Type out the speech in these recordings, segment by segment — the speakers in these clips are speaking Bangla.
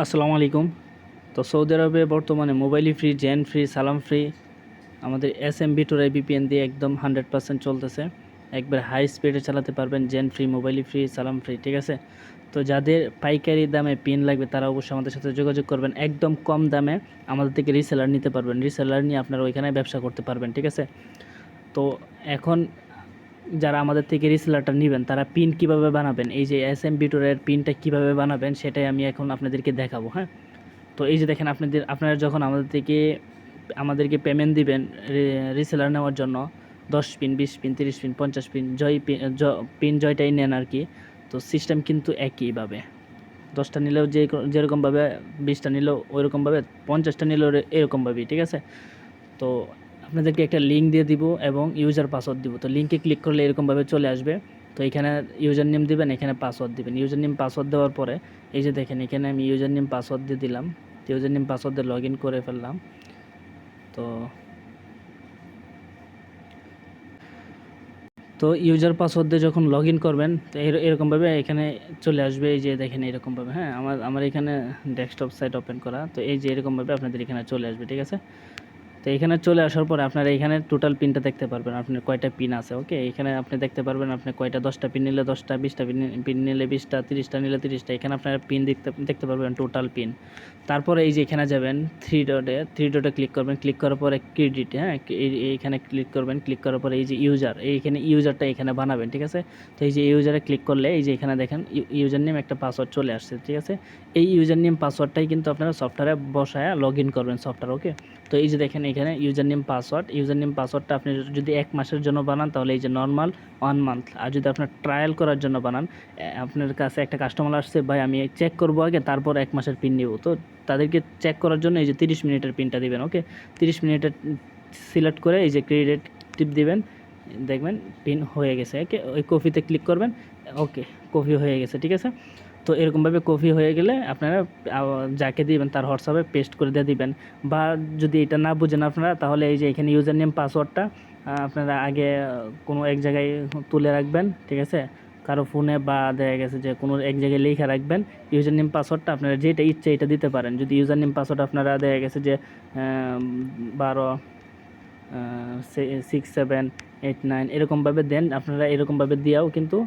আসসালামু আলাইকুম। তো সৌদি আরবে বর্তমানে মোবাইলই ফ্রি, জেন ফ্রি, সালাম ফ্রি। আমাদের এসএমবি টুরাই ভিপিএন দিয়ে একদম 100% চলতেছে। একবার হাই স্পিডে চালাতে পারবেন, জেন ফ্রি, মোবাইলই ফ্রি, সালাম ফ্রি, ঠিক আছে? তো যাদের পাইকারি দামে পিন লাগবে তারা অবশ্যই আমাদের সাথে যোগাযোগ করবেন। একদম কম দামে আমাদের থেকে রিসেলার নিতে পারবেন। রিসেলার নিয়ে আপনারা ওইখানে ব্যবসা করতে পারবেন, ঠিক আছে? তো এখন যারা আমাদের থেকে রিসেলারটা নেবেন তারা পিন কিভাবে বানাবেন, এই যে এসএমবি টুরের পিনটা কিভাবে বানাবেন সেটাই আমি এখন আপনাদেরকে দেখাবো, হ্যাঁ? তো এই যে দেখেন, আপনারা যখন আমাদেরকে পেমেন্ট দিবেন রিসেলার নেওয়ার জন্য, 10 pin, 20 pin, 30 pin, 50 pin, pin জয়টাই নেন আর কি। তো সিস্টেম কিন্তু একইভাবে, 10টা নিলেও যেরকমভাবে, 20টা নিলেও ওইরকমভাবে, 50টা নিলেও এরকমভাবেই, ঠিক আছে? তো আপনাদেরকে একটা লিঙ্ক দিয়ে দিব এবং ইউজার পাসওয়ার্ড দিব। তো লিঙ্কে ক্লিক করলে এরকমভাবে চলে আসবে। তো এখানে ইউজার নেম দিবেন, এখানে পাসওয়ার্ড দিবেন। ইউজার নেম পাসওয়ার্ড দেওয়ার পরে এই যে দেখেন, এখানে আমি ইউজার নেম পাসওয়ার্ড দিয়ে দিলাম। তো ইউজার নেম পাসওয়ার্ড দিয়ে লগ ইন করে ফেললাম। তো তো ইউজার পাসওয়ার্ড দিয়ে যখন লগ ইন করবেন, তো এরকমভাবে এখানে চলে আসবে। এই যে দেখেন এরকমভাবে, হ্যাঁ, আমার এখানে ডেস্কটপ সাইট ওপেন করা। তো এই যে এরকমভাবে আপনাদের এখানে চলে আসবে, ঠিক আছে? তো এখানে চলে আসার পরে আপনারা এখানে টোটাল পিনটা দেখতে পারবেন, আপনার কয়টা পিন আছে। ওকে, এখানে আপনি দেখতে পারবেন আপনি কয়টা, 10টা পিন নিলে 10টা, 20টা পিন নিলে 20টা, 30টা নিলে 30টা। এখানে আপনারা পিন দেখতে পারবেন, টোটাল পিন। তারপরে এই যে এখানে যাবেন থ্রি ডটে ক্লিক করবেন। ক্লিক করার পরে ক্রেডিট, হ্যাঁ, এইখানে ক্লিক করবেন। ক্লিক করার পরে এই যে এইখানে ইউজারটা এখানে বানাবেন, ঠিক আছে? তো এই যে ইউজারে ক্লিক করলে এই যে এখানে দেখেন ইউজার নেম একটা পাসওয়ার্ড চলে আসছে, ঠিক আছে? এই ইউজার নেম পাসওয়ার্ডটাই কিন্তু আপনারা সফটওয়্যারে বসায় লগ ইন করবেন সফটওয়্যার। ওকে, তো এই যে দেখেন এখানে ইউজার নেম পাসওয়ার্ডটা আপনি যদি 1 মাসের জন্য বানান তাহলে এই যে নর্মাল 1 মান্থ। আর যদি আপনার ট্রায়াল করার জন্য বানান, আপনার কাছে একটা কাস্টমার আসছে, ভাই আমি চেক করবো আগে তারপর 1 মাসের পিন নিব, তো তাদেরকে চেক করার জন্য এই যে 30 মিনিটের পিনটা দিবেন। ওকে, 30 মিনিটের সিলেক্ট করে এই যে ক্রেডিট টিপ দিবেন, দেখবেন পিন হয়ে গেছে। ওকে, ওই কপিতে ক্লিক করবেন। ওকে, কপি হয়ে গেছে, ঠিক আছে? তো এরকমভাবে কপি হয়ে গেলে আপনারা যাকে দিবেন তার হোয়াটসঅ্যাপে পেস্ট করে দিয়ে দিবেন। বা যদি এটা না বুঝেন আপনারা, তাহলে এই যে এখানে ইউজার নেম পাসওয়ার্ডটা আপনারা আগে কোনো এক জায়গায় তুলে রাখবেন, ঠিক আছে? কারো ফোনে বা দেখা গেছে যে কোনো এক জায়গায় লিখে রাখবেন ইউজার নেম পাসওয়ার্ডটা। আপনারা যেটা ইচ্ছে এটা দিতে পারেন। যদি ইউজার নেম পাসওয়ার্ড আপনারা দেখা গেছে যে 12 6 7 8 9 এরকমভাবে দেন, আপনারা এরকমভাবে দিয়েও কিন্তু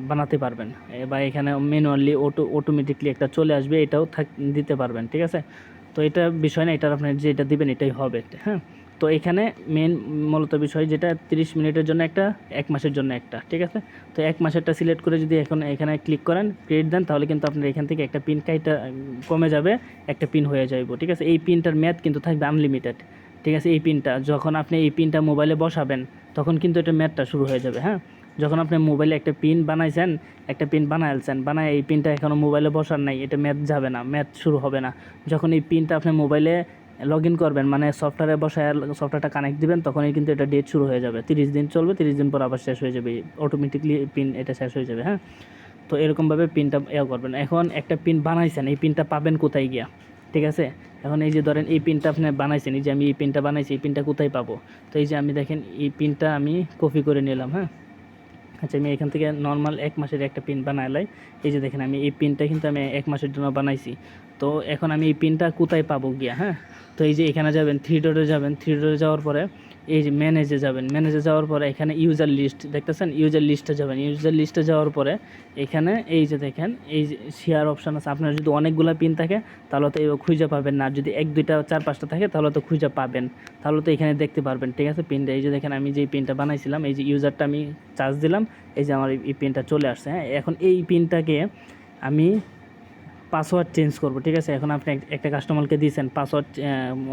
বানাতে পারবেন। বা এখানে ম্যানুয়ালি অটোমেটিকলি একটা চলে আসবে, এটাও দিতে পারবেন, ঠিক আছে? তো এটা বিষয় না, এটার আপনার যেটা দিবেন এটাই হবে, হ্যাঁ? তো এখানে মূলত বিষয় যেটা 30 মিনিটের জন্য একটা, 1 মাসের জন্য একটা, ঠিক আছে? তো 1 মাসেরটা সিলেক্ট করে যদি এখন এখানে ক্লিক করেন, ক্রেডিট দেন, তাহলে কিন্তু আপনার এখান থেকে একটা পিন কাইটা কমে যাবে, একটা পিন হয়ে যাবে, ঠিক আছে? এই পিনটার মেয়াদ কিন্তু থাকবে আনলিমিটেড, ঠিক আছে? এই পিনটা যখন আপনি এই পিনটা মোবাইলে বসাবেন তখন কিন্তু এটা মেয়াদটা শুরু হয়ে যাবে, হ্যাঁ? যখন আপনি মোবাইলে একটা পিন বানাইছেন, একটা পিন বানায় এই পিনটা এখনও মোবাইলে বসার নাই, এটা মেয়াদ যাবে না, মেয়াদ শুরু হবে না। যখন এই পিনটা আপনি মোবাইলে লগ ইন করবেন, মানে সফটওয়্যারে বসায় সফটওয়্যারটা কানেক্ট দিবেন, তখনই কিন্তু এটা ডেট শুরু হয়ে যাবে। 30 দিন চলবে, 30 দিন পর আবার শেষ হয়ে যাবে, অটোমেটিকলি পিন এটা শেষ হয়ে যাবে, হ্যাঁ? তো এরকমভাবে পিনটা করবেন। এখন একটা পিন বানাইছেন, এই পিনটা পাবেন কোথায় গিয়া, ঠিক আছে? এখন এই যে ধরেন এই পিনটা আপনি বানাইছেন, এই যে আমি এই পিনটা বানাইছি, এই পিনটা কোথায় পাবো? তো এই যে আমি দেখেন এই পিনটা আমি কপি করে নিলাম, হ্যাঁ? আচ্ছা, আমি এখান থেকে নর্মাল 1 মাসের একটা পিন বানাইলাই। এই যে দেখেন আমি এই পিনটা কিন্তু আমি 1 মাসের জন্য বানাইছি। তো এখন আমি এই পিনটা কোথায় পাবো গিয়া, হ্যাঁ? তো এই যে এখানে যাবেন, থ্রি ডটে যাবেন। থ্রি ডটে যাওয়ার পরে এই যে ম্যানেজে যাবেন। ম্যানেজে যাওয়ার পরে এখানে ইউজার লিস্ট দেখতেছেন, ইউজার লিস্টে যাবেন। ইউজার লিস্টে যাওয়ার পরে এখানে এই যে দেখেন এই যে শেয়ার অপশান আছে। আপনার যদি অনেকগুলো পিন থাকে তাহলে তো খুঁজে পাবেন না, আর যদি 1 2টা 4 5টা থাকে তাহলে তো খুঁজে পাবেন, তাহলে তো এখানে দেখতে পারবেন, ঠিক আছে? পিনটা এই যে দেখেন আমি যে পিনটা বানাইছিলাম, এই যে ইউজারটা আমি চার্জ দিলাম, এই যে আমার এই পিনটা চলে আসছে, হ্যাঁ? এখন এই পিনটাকে আমি পাসওয়ার্ড চেঞ্জ করব, ঠিক আছে? এখন আপনি একটা কাস্টমারকে দিয়েছেন পাসওয়ার্ড,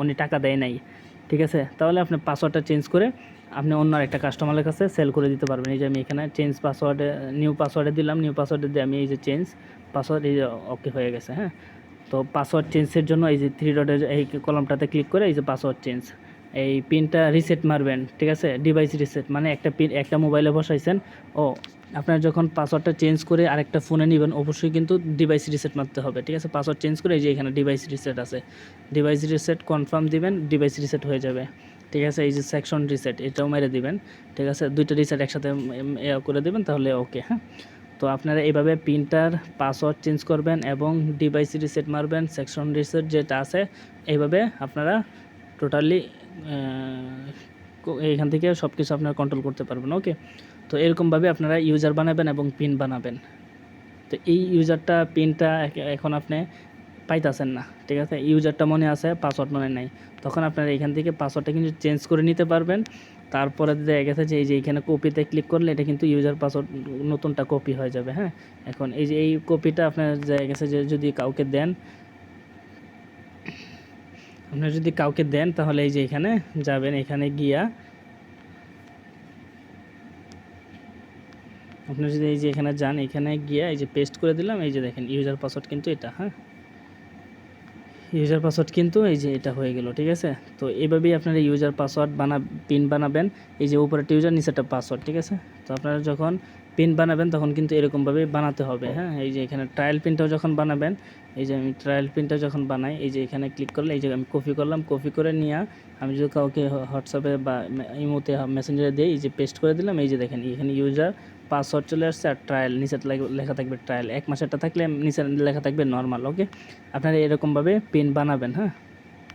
উনি টাকা দেয় নাই, ঠিক আছে? তাহলে আপনি পাসওয়ার্ডটা চেঞ্জ করে আপনি অন্য একটা কাস্টমারের কাছে সেল করে দিতে পারবেন। এই যে আমি এখানে চেঞ্জ পাসওয়ার্ডে, নিউ পাসওয়ার্ডে দিলাম। নিউ পাসওয়ার্ডে দিয়ে আমি এই যে চেঞ্জ পাসওয়ার্ড, এই যে ওকে হয়ে গেছে, হ্যাঁ? তো পাসওয়ার্ড চেঞ্জের জন্য এই যে থ্রি ডটের এই কলমটাতে ক্লিক করে এই যে পাসওয়ার্ড চেঞ্জ, এই পিনটা রিসেট মারবেন, ঠিক আছে? ডিভাইস রিসেট মানে একটা পিন একটা মোবাইলে বসাইছেন, ও আপনার যখন পাসওয়ার্ডটা চেঞ্জ করে আরেকটা ফোনে নেবেন অবশ্যই কিন্তু ডিভাইস রিসেট মারতে হবে, ঠিক আছে? পাসওয়ার্ড চেঞ্জ করে এই যে এখানে ডিভাইস রিসেট আছে, ডিভাইস রিসেট কনফার্ম দিবেন, ডিভাইস রিসেট হয়ে যাবে, ঠিক আছে? এই যে সেকশন রিসেট এটাও মেরে দিবেন, ঠিক আছে? দুইটা রিসেট একসাথে করে দেবেন তাহলে ওকে, হ্যাঁ? তো তো আপনারা এইভাবে পিনটার পাসওয়ার্ড চেঞ্জ করবেন এবং ডিভাইস রিসেট মারবেন, সেকশন রিসেট যেটা আছে এইভাবে আপনারা টোটালি এইখান থেকে সব কিছু আপনারা কন্ট্রোল করতে পারবেন। ওকে, তো এরকমভাবে আপনারা ইউজার বানাবেন এবং পিন বানাবেন। তো এই ইউজারটা পিনটা এখন আপনি পাইতেছেন না, ঠিক আছে, ইউজারটা মনে আছে, পাসওয়ার্ড মনে নাই, তখন আপনারা এখান থেকে পাসওয়ার্ডটা কিন্তু চেঞ্জ করে নিতে পারবেন। তারপরে দেখা গেছে যে এই যে এখানে কপিতে ক্লিক করলে এটা কিন্তু ইউজার পাসওয়ার্ড নতুনটা কপি হয়ে যাবে। হ্যাঁ, এখন এই যে এই কপিটা আপনার দেখা গেছে যে যদি কাউকে দেন, আপনারা যদি কাউকে দেন তাহলে এই যে এখানে যাবেন, এখানে গিয়া আপনি যদি এই যে এখানে যান, এখানে গিয়া এই যে পেস্ট করে দিলাম, এই যে দেখেন ইউজার পাসওয়ার্ড কিন্তু এটা, হ্যাঁ, ইউজার পাসওয়ার্ড কিন্তু এই যে এটা হয়ে গেল। ঠিক আছে, তো এইভাবেই আপনারা ইউজার পাসওয়ার্ড পিন বানাবেন। এই যে উপরে একটা ইউজার নিচেটা পাসওয়ার্ড, ঠিক আছে। তো আপনারা যখন পিন বানাবেন তখন কিন্তু এরকমভাবে বানাতে হবে। হ্যাঁ, এই যে এখানে ট্রায়াল পিনটাও যখন বানাবেন, এই যে আমি ট্রায়াল পিনটা যখন বানাই, এই যে এখানে ক্লিক করলে এই যে আমি কপি করলাম, কপি করে নিয়ে আমি যদি কাউকে হোয়াটসঅ্যাপে বা ইমোতে মেসেঞ্জারে দিই, এই যে পেস্ট করে দিলাম, এই যে দেখেন এখানে ইউজার পাসওয়ার্ড চলে আসছে আর ট্রায়াল নিচে লেখা থাকবে ট্রায়াল, 1 মাসেরটা থাকলে নিচে লেখা থাকবে নর্মাল। ওকে, আপনারা এরকমভাবে পিন বানাবেন। হ্যাঁ।